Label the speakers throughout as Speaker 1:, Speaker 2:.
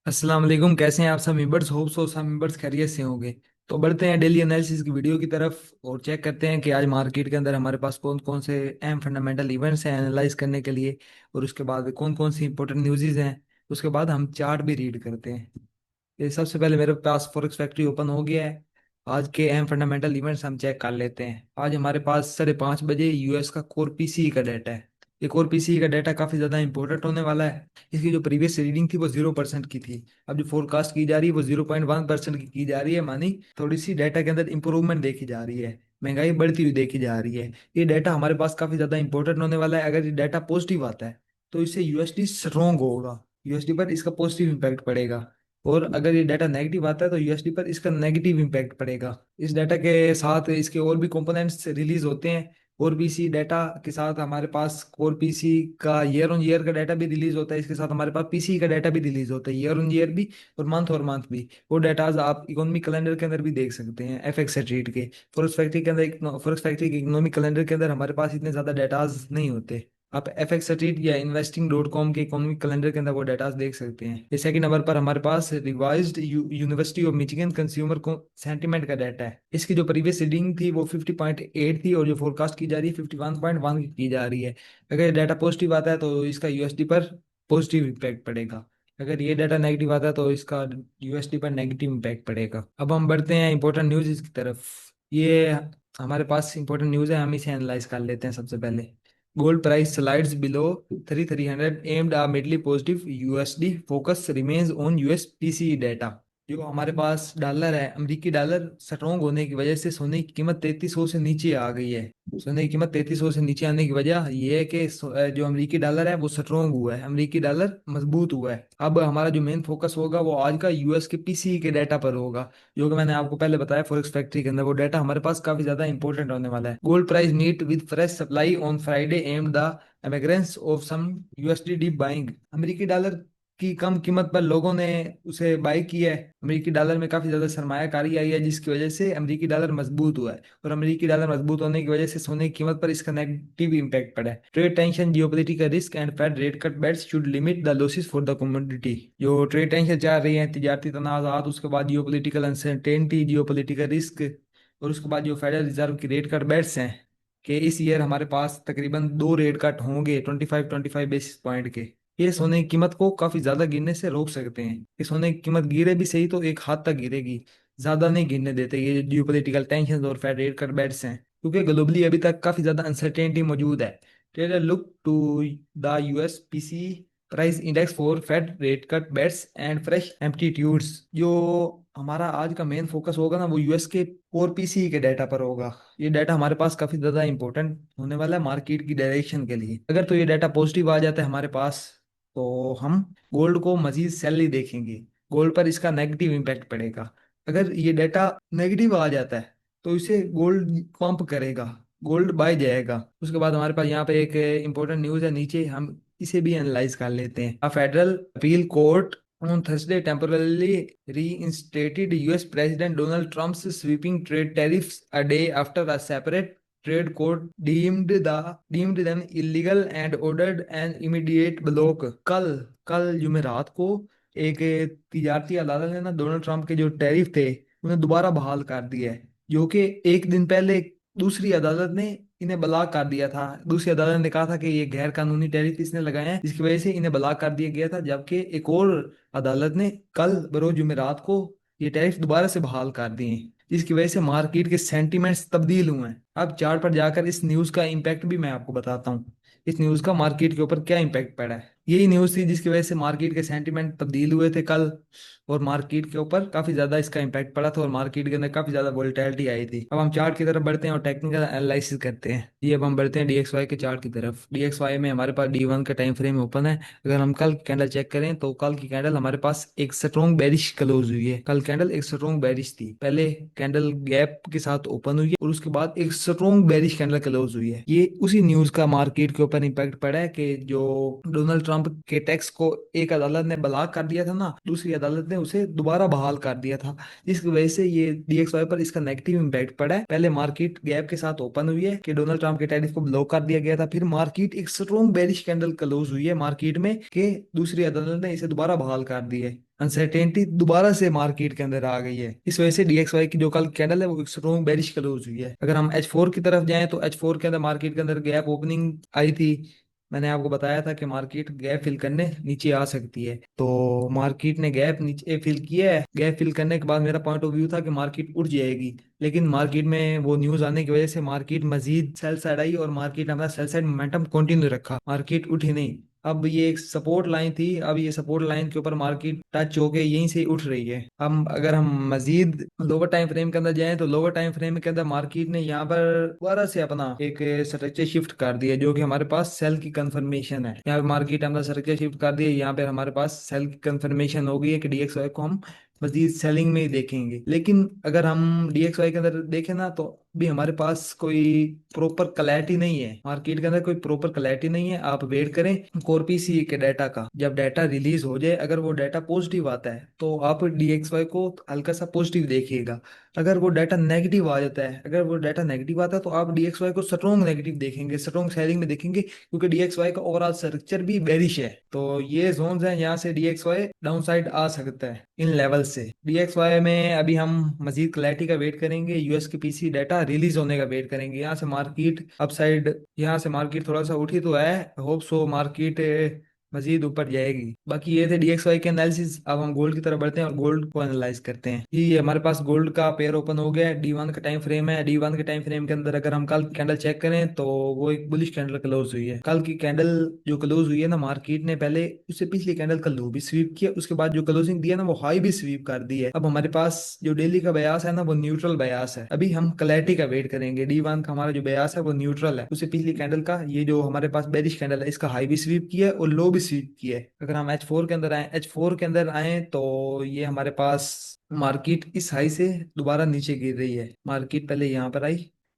Speaker 1: अस्सलाम वालेकुम। कैसे हैं आप सब मेंबर्स? होप सो सब मेंबर्स खैरियत से होंगे। तो बढ़ते हैं डेली एनालिसिस की वीडियो की तरफ और चेक करते हैं कि आज मार्केट के अंदर हमारे पास कौन कौन से अहम फंडामेंटल इवेंट्स हैं एनालाइज करने के लिए, और उसके बाद कौन कौन सी इंपॉर्टेंट न्यूज़ हैं। उसके बाद हम चार्ट भी रीड करते हैं। ये सबसे पहले मेरे पास फॉरेक्स फैक्ट्री ओपन हो गया है। आज के अहम फंडामेंटल इवेंट्स हम चेक कर लेते हैं। आज हमारे पास 5:30 बजे यूएस का कोर पीसी का डाटा है। ये कोर पीसी का डाटा काफी ज्यादा इंपॉर्टेंट होने वाला है। इसकी जो प्रीवियस रीडिंग थी वो 0% की थी। अब जो फोरकास्ट की जा रही है वो 0.1% की जा रही है, मानी थोड़ी सी डाटा के अंदर इंप्रूवमेंट देखी जा रही है। महंगाई बढ़ती हुई देखी जा रही है। ये डाटा हमारे पास काफी ज्यादा इंपॉर्टेंट होने वाला है। अगर ये डाटा पॉजिटिव आता है तो इससे यूएसडी स्ट्रोंग होगा, यूएसडी पर इसका पॉजिटिव इंपैक्ट पड़ेगा। और अगर ये डाटा नेगेटिव आता है तो यूएसडी पर इसका नेगेटिव इम्पैक्ट पड़ेगा। इस डाटा के साथ इसके और भी कंपोनेंट्स रिलीज होते हैं। कोर पीसी डाटा के साथ हमारे पास कोर पीसी का ईयर ऑन ईयर का डाटा भी रिलीज होता है। इसके साथ हमारे पास पीसी का डाटा भी रिलीज होता है, ईयर ऑन ईयर भी और मंथ भी। वो डाटाज आप इकोनॉमिक कैलेंडर के अंदर भी देख सकते हैं, एफएक्स रेट के। फॉरेक्स फैक्ट्री के इकोनॉमिक कैलेंडर के अंदर हमारे पास इतने ज्यादा डाटाज नहीं होते। आप FX स्ट्रीट या इन्वेस्टिंग.com के इकोनॉमिक कैलेंडर के अंदर वो डाटा देख सकते हैं। ये सेकंड नंबर पर हमारे पास revised university of Michigan consumer को सेंटीमेंट का डाटा है। इसकी जो प्रीवियस रीडिंग थी वो 50.8 थी और जो फोरकास्ट की जा रही है 51.1 की जा रही है। अगर ये डाटा पॉजिटिव आता है तो इसका यूएसडी पर पॉजिटिव इम्पैक्ट पड़ेगा। अगर ये डाटा नेगेटिव आता है तो इसका यूएसडी पर नेगेटिव इम्पैक्ट पड़ेगा। अब हम बढ़ते हैं इंपॉर्टेंट न्यूज की तरफ। ये हमारे पास इंपॉर्टेंट न्यूज है, हम इसे एनालाइज कर लेते हैं। सबसे पहले gold price slides below 3300 amid a mildly positive, USD focus remains on US PCE data. जो हमारे पास डॉलर है, अमेरिकी डॉलर स्ट्रोंग होने की वजह से सोने की कीमत 3300 से नीचे आ गई है। सोने की कीमत 3300 से नीचे आने की वजह यह है कि जो अमेरिकी डॉलर है वो स्ट्रोंग हुआ है, अमेरिकी डॉलर मजबूत हुआ है। अब हमारा जो मेन फोकस होगा वो आज का यूएस के पीसीई के डाटा पर होगा, जो कि मैंने आपको पहले बताया फॉरेक्स फैक्ट्री के अंदर वो डाटा हमारे पास काफी ज्यादा इंपॉर्टेंट होने वाला है। Gold price meet with fresh supply on Friday amid the emergence of some USD dip buying. अमेरिकी डॉलर की कम कीमत पर लोगों ने उसे बाई किया है। अमेरिकी डॉलर में काफी ज्यादा सरमायाकारी आई है जिसकी वजह से अमेरिकी डॉलर मजबूत हुआ है। और अमेरिकी डॉलर मजबूत होने की वजह से सोने की कीमत पर इसका नेगेटिव इंपैक्ट पड़ा है। Trade tension, geopolitical risk and Fed rate cut bets should limit the losses for the commodity. जो ट्रेड टेंशन चल रही है, तिजारती तनाज़ात, उसके बाद जियोपॉलिटिकल अनसर्टेनिटी, जियोपॉलिटिकल रिस्क, और उसके बाद जो फेडरल रिजर्व की रेट कट बेट्स हैं कि इस ईयर हमारे पास तकरीबन 2 रेट कट होंगे 25-25 बेसिस पॉइंट के। ये सोने की कीमत को काफी ज्यादा गिरने से रोक सकते हैं। ये सोने की कीमत गिरे भी सही तो एक हाथ तक गिरेगी, ज्यादा नहीं गिरने देते ये जियोपॉलिटिकल टेंशन और फेड रेट कट बेट्स हैं, क्योंकि ग्लोबली अभी तक काफी ज्यादा अनसर्टेनिटी मौजूद है। Trader look to the US PC price index for Fed rate cut bets and fresh amplitudes. जो हमारा आज का मेन फोकस होगा ना वो यूएस के कोर पीसी के डाटा पर होगा। ये डाटा हमारे पास काफी ज्यादा इंपॉर्टेंट होने वाला है मार्केट की डायरेक्शन के लिए। अगर तो ये डाटा पॉजिटिव आ जाता है हमारे पास तो हम गोल्ड को मजीद सैलरी देखेंगे, गोल्ड पर इसका नेगेटिव इम्पैक्ट पड़ेगा। अगर ये डाटा नेगेटिव आ जाता है तो इसे गोल्ड पंप करेगा, गोल्ड बाय जाएगा। उसके बाद हमारे पास यहाँ पे एक इंपॉर्टेंट न्यूज़ है नीचे, हम इसे भी एनालाइज कर लेते हैं। A federal appeal court on Thursday temporarily reinstated US President Donald Trump's sweeping trade tariffs a day after a separate trade court deemed them illegal and ordered an immediate block। कल कल जुमेरात को एक तिजारती अदालत ने ना डोनाल्ड ट्रंप के जो tariff थे उन्हें दोबारा बहाल कर दिया है, जो कि एक दिन पहले दूसरी अदालत ने इन्हें ब्लॉक कर दिया था। दूसरी अदालत ने कहा था कि ये गैर कानूनी टैरिफ इसने लगाए हैं जिसकी वजह से इन्हें ब्लॉक कर दिया गया था, जबकि एक और अदालत ने कल बरोज जुमेरात को ये टैरिफ दोबारा से बहाल कर दिए, जिसकी वजह से मार्केट के सेंटीमेंट्स तब्दील हुए हैं। अब चार्ट पर जाकर इस न्यूज का इम्पैक्ट भी मैं आपको बताता हूँ। इस न्यूज का मार्केट के ऊपर क्या इम्पैक्ट पड़ा है। यही न्यूज थी जिसकी वजह से मार्केट के सेंटीमेंट तब्दील हुए थे कल, और मार्केट के ऊपर काफी ज्यादा इसका इम्पैक्ट पड़ा था और मार्केट के अंदर काफी ज्यादा वोलेटिलिटी आई थी। अब हम चार्ट की तरफ बढ़ते हैं और टेक्निकल एनालिसिस करते हैं। ये अब हम बढ़ते हैं डीएक्सवाई के चार्ट की तरफ। डीएक्सवाई में हमारे पास D1 का टाइम फ्रेम ओपन है। अगर हम कल की कैंडल चेक करें तो कल की कैंडल हमारे पास एक स्ट्रॉन्ग बेरिश क्लोज हुई है। कल कैंडल एक स्ट्रॉन्ग बेरिश थी, पहले कैंडल गैप के साथ ओपन हुई है और उसके बाद एक स्ट्रॉन्ग बेरिश कैंडल क्लोज हुई है। ये उसी न्यूज का मार्केट के ऊपर इम्पैक्ट पड़ा है कि जो डोनाल्ड ट्रंप के टैक्स को एक अदालत ने बलाक कर दिया था ना, दूसरी अदालत ने उसे दोबारा बहाल कर दिया था। जिसकी वजह से ये DXY पर इसका नेगेटिव इम्पैक्ट पड़ा है। पहले मार्केट गैप के साथ ओपन हुई है कि डोनाल्ड ट्रंप के टैरिफ को ब्लॉक कर दिया गया था, फिर मार्केट एक स्ट्रॉन्ग बेरिश कैंडल क्लोज हुई है मार्केट में कि दूसरी अदालत ने इसे दोबारा बहाल कर दिया है। अनसर्टेनिटी दोबारा से मार्केट के अंदर आ गई है। इस वजह से DXY की जो कल कैंडल है वो एक स्ट्रॉन्ग बेरिश क्लोज हुई है। अगर हम H4 की तरफ जाएं तो H4 के अंदर मार्केट के अंदर गैप ओपनिंग आई थी। मैंने आपको बताया था कि मार्केट गैप फिल करने नीचे आ सकती है, तो मार्केट ने गैप नीचे फिल किया है। गैप फिल करने के बाद मेरा पॉइंट ऑफ व्यू था कि मार्केट उठ जाएगी, लेकिन मार्केट में वो न्यूज आने की वजह से मार्केट मजीद सेल साइड आई और मार्केट अपना सेल साइड मोमेंटम कंटिन्यू रखा, मार्केट उठी नहीं। अब ये एक सपोर्ट लाइन थी, अब ये सपोर्ट लाइन के ऊपर मार्केट टच होके यहीं से उठ रही है। हम अगर हम मजीद लोअर टाइम फ्रेम के अंदर जाएं तो लोअर टाइम फ्रेम के अंदर मार्केट ने यहाँ पर दोबारा से अपना एक स्ट्रक्चर शिफ्ट कर दिया, जो कि हमारे पास सेल की कंफर्मेशन है। यहाँ पे मार्केट हमने स्ट्रक्चर शिफ्ट कर दिया, यहाँ पे हमारे पास सेल की कंफर्मेशन हो गई है कि DXY को हम मजीद सेलिंग में ही देखेंगे। लेकिन अगर हम DXY के अंदर देखें ना तो भी हमारे पास कोई प्रॉपर क्लैरिटी नहीं है, मार्केट के अंदर कोई प्रॉपर क्लैरिटी नहीं है। आप वेट करें कोर पीसी के डाटा का, जब डाटा रिलीज हो जाए अगर वो डाटा पॉजिटिव आता है तो आप DXY को हल्का सा पॉजिटिव देखिएगा। अगर वो डाटा नेगेटिव आ जाता है, अगर वो डाटा नेगेटिव आता है तो आप DXY को स्ट्रॉन्ग नेगेटिव देखेंगे, स्ट्रॉन्ग सेलिंग में देखेंगे, क्योंकि DXY का ओवरऑल स्ट्रक्चर भी बेरिश है। तो ये जोन्स हैं, यहाँ से DXY डाउन साइड आ सकता है इन लेवल से। DXY में अभी हम मजीद क्लैरिटी का वेट करेंगे, यूएस के पीसी डाटा रिलीज होने का वेट करेंगे। यहाँ से मार्केट अपसाइड, यहाँ से मार्केट थोड़ा सा उठी तो है, होप सो मार्केट मजीद ऊपर जाएगी। बाकी ये थे DXY के एनालिसिस। अब हम गोल्ड की तरफ बढ़ते हैं और गोल्ड को एनालाइज करते हैं। ये हमारे पास गोल्ड का पेयर ओपन हो गया है, D1 का टाइम फ्रेम है। D1 के टाइम फ्रेम के अंदर अगर हम कल कैंडल चेक करें तो वो एक बुलिश कैंडल क्लोज हुई है। कल की कैंडल जो क्लोज हुई है ना, मार्केट ने पहले उससे पिछली कैंडल का लो भी स्वीप किया, उसके बाद जो क्लोजिंग दिया ना वो हाई भी स्वीप कर दी है। अब हमारे पास जो डेली का बयास है ना वो न्यूट्रल बयास है। अभी हम क्लैरिटी का वेट करेंगे। D1 का हमारा जो बयास है वो न्यूट्रल है। उससे पिछली कैंडल का ये जो हमारे पास बेरिश कैंडल है इसका हाई भी स्वीप किया है और लो भी स्वीप किया है। अगर हम H4 के अंदर आए, H4 के अंदर आए तो ये हमारे पास मार्केट इस हाई से दोबारा नीचे गिर रही है। मार्केट पहले यहाँ पर आई,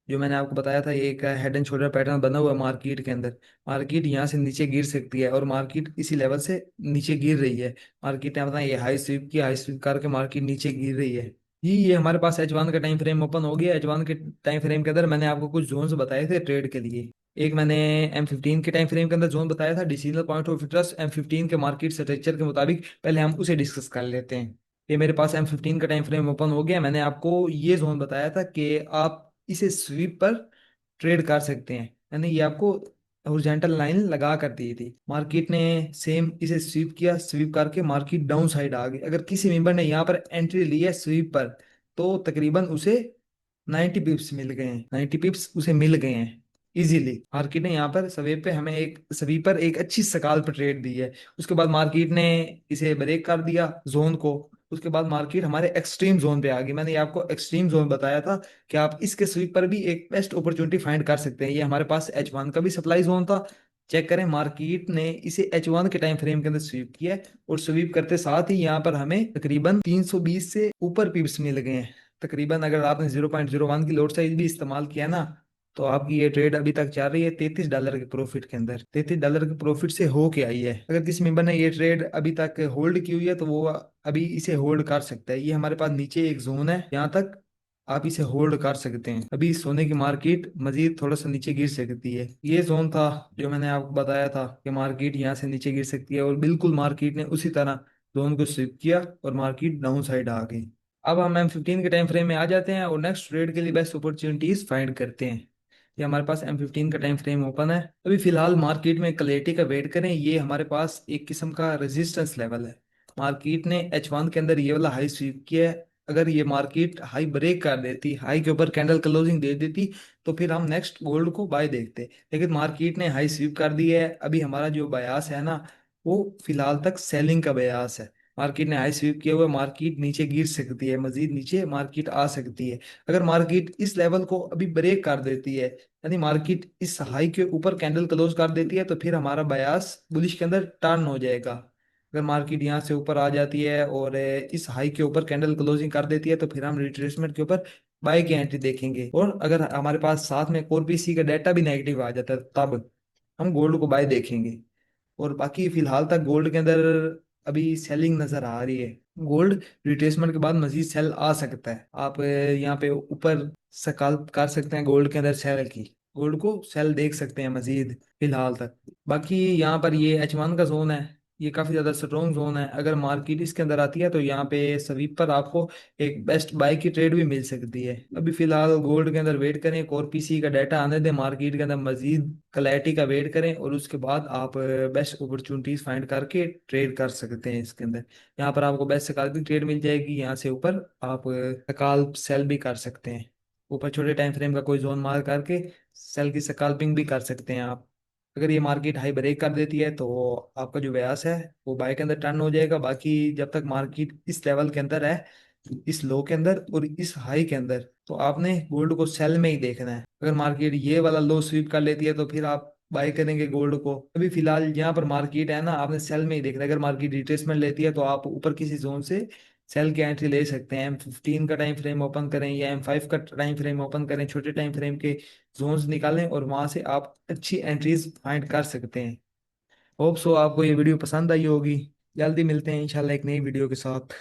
Speaker 1: जो मैंने आपको बताया था ये एक हेड एंड शोल्डर पैटर्न बना हुआ है मार्केट के अंदर। मार्केट यहाँ से नीचे गिर सकती है और मार्केट इसी लेवल से नीचे गिर रही है। मार्केट ने अपना ये हाई स्वीप किया, हाई स्वीप करके मार्केट नीचे गिर रही है। ये हमारे पास H1 का टाइम फ्रेम ओपन हो गया। H1 के टाइम फ्रेम के अंदर मैंने आपको कुछ जोन्स बताए थे ट्रेड के लिए। एक मैंने M15 के टाइम फ्रेम के अंदर जोन बताया था decisional point of interest M15 के मार्केट स्ट्रक्चर के मुताबिक। पहले हम उसे डिस्कस कर लेते हैं। ये मेरे पास M15 का टाइम फ्रेम ओपन हो गया। मैंने आपको ये जोन बताया था कि आप इसे स्वीप पर ट्रेड कर सकते हैं, यानी ये आपको हॉरिजॉन्टल लाइन लगा कर दी थी। मार्केट ने सेम इसे स्वीप किया, स्वीप करके मार्केट डाउन साइड आ गई। अगर किसी मेंबर ने यहाँ पर एंट्री ली है स्वीप पर तो तकरीबन उसे 90 पिप्स मिल गए हैं, 90 पिप्स उसे मिल गए हैं इजीली। मार्केट ने यहाँ पर सवे पे हमें एक सभी पर एक अच्छी सकाल पर ट्रेड दी है। उसके बाद मार्केट ने इसे ब्रेक कर दिया जोन को। उसके बाद मार्केट हमारे एक्सट्रीम जोन पे आ गई। मैंने ये आपको एक्सट्रीम जोन बताया था कि आप इसके स्वीप पर भी एक बेस्ट अपॉर्चुनिटी फाइंड कर सकते हैं। ये हमारे पास H1 का भी सप्लाई जोन था। चेक करें, मार्केट ने इसे H1 के टाइम फ्रेम के अंदर स्वीप किया है और स्वीप करते साथ ही यहाँ पर हमें तकरीबन 320 से ऊपर पिप्स मिल गए हैं। तकरीबन अगर आपने 0.01 की लोड साइज भी इस्तेमाल किया ना तो आपकी ये ट्रेड अभी तक चल रही है $33 के प्रॉफिट के अंदर। $33 के प्रॉफिट से हो के आई है। अगर किसी मेंबर ने ये ट्रेड अभी तक होल्ड की हुई है तो वो अभी इसे होल्ड कर सकता है। ये हमारे पास नीचे एक जोन है, यहाँ तक आप इसे होल्ड कर सकते हैं। अभी सोने की मार्केट मजीद थोड़ा सा नीचे गिर सकती है। ये जोन था जो मैंने आपको बताया था कि मार्केट यहाँ से नीचे गिर सकती है, और बिल्कुल मार्केट ने उसी तरह जोन को स्विप किया और मार्केट डाउन साइड आ गई। अब हम M15 के टाइम फ्रेम में आ जाते हैं और नेक्स्ट ट्रेड के लिए बेस्ट अपॉर्चुनिटीज फाइंड करते हैं। ये हमारे पास M15 का टाइम फ्रेम ओपन है। अभी फिलहाल मार्केट में क्लैरिटी का वेट करें। ये हमारे पास एक किस्म का रेजिस्टेंस लेवल है। मार्केट ने H1 के अंदर ये वाला हाई स्वीप किया है। अगर ये मार्केट हाई ब्रेक कर देती, हाई के ऊपर कैंडल क्लोजिंग दे देती, तो फिर हम नेक्स्ट गोल्ड को बाय देखते। लेकिन मार्केट ने हाई स्वीप कर दी है। अभी हमारा जो बयास है ना वो फिलहाल तक सेलिंग का बयास है। मार्केट ने हाई स्वीप किया हुआ, मार्केट नीचे गिर सकती है, मजीद नीचे मार्केट आ सकती है। अगर मार्केट इस लेवल को अभी ब्रेक कर देती है, यानी मार्केट इस हाई के ऊपर कैंडल क्लोज कर देती है, तो फिर हमारा बयास बुलिश के अंदर टर्न हो जाएगा। अगर मार्केट यहाँ से ऊपर आ जाती है और इस हाई के ऊपर कैंडल क्लोजिंग कर देती है तो फिर हम रिट्रेसमेंट के ऊपर बाय की एंट्री देखेंगे। और अगर हमारे पास साथ में कोर पीसी का डाटा भी नेगेटिव आ जाता है तब हम गोल्ड को बाय देखेंगे। और बाकी फिलहाल तक गोल्ड के अंदर अभी सेलिंग नजर आ रही है। गोल्ड रिट्रेसमेंट के बाद मजीद सेल आ सकता है। आप यहाँ पे ऊपर सकाल कर सकते हैं गोल्ड के अंदर सेल की, गोल्ड को सेल देख सकते हैं मजीद फिलहाल तक। बाकी यहाँ पर ये H1 का जोन है, ये काफी ज्यादा स्ट्रॉन्ग जोन है। अगर मार्केट इसके अंदर आती है तो यहाँ पे स्वीप पर आपको एक बेस्ट बाय की ट्रेड भी मिल सकती है। अभी फिलहाल गोल्ड के अंदर वेट करें, कोर पीसी का डाटा आने दें, मार्केट के अंदर मजीद क्लैरिटी का वेट करें और उसके बाद आप बेस्ट अपॉर्चुनिटीज फाइंड करके ट्रेड कर सकते हैं इसके अंदर। यहाँ पर आपको बेस्ट सकाल की ट्रेड मिल जाएगी, यहाँ से ऊपर आप सकाल सेल भी कर सकते हैं। ऊपर छोटे टाइम फ्रेम का कोई जोन मार करके सेल की स्कैल्पिंग भी कर सकते हैं आप। अगर ये मार्केट हाई ब्रेक कर देती है तो आपका जो व्यास है वो बाय के अंदर टर्न हो जाएगा। बाकी जब तक मार्केट इस लेवल के अंदर है, इस लो के अंदर और इस हाई के अंदर, तो आपने गोल्ड को सेल में ही देखना है। अगर मार्केट ये वाला लो स्वीप कर लेती है तो फिर आप बाय करेंगे गोल्ड को। अभी फिलहाल यहाँ पर मार्केट है ना, आपने सेल में ही देखना है। अगर मार्केट रिट्रेसमेंट लेती है तो आप ऊपर किसी जोन से सेल की एंट्री ले सकते हैं। M15 का टाइम फ्रेम ओपन करें या M5 का टाइम फ्रेम ओपन करें, छोटे टाइम फ्रेम के जोन्स निकालें और वहां से आप अच्छी एंट्रीज फाइंड कर सकते हैं। होप सो आपको ये वीडियो पसंद आई होगी। जल्दी मिलते हैं इंशाल्लाह एक नई वीडियो के साथ।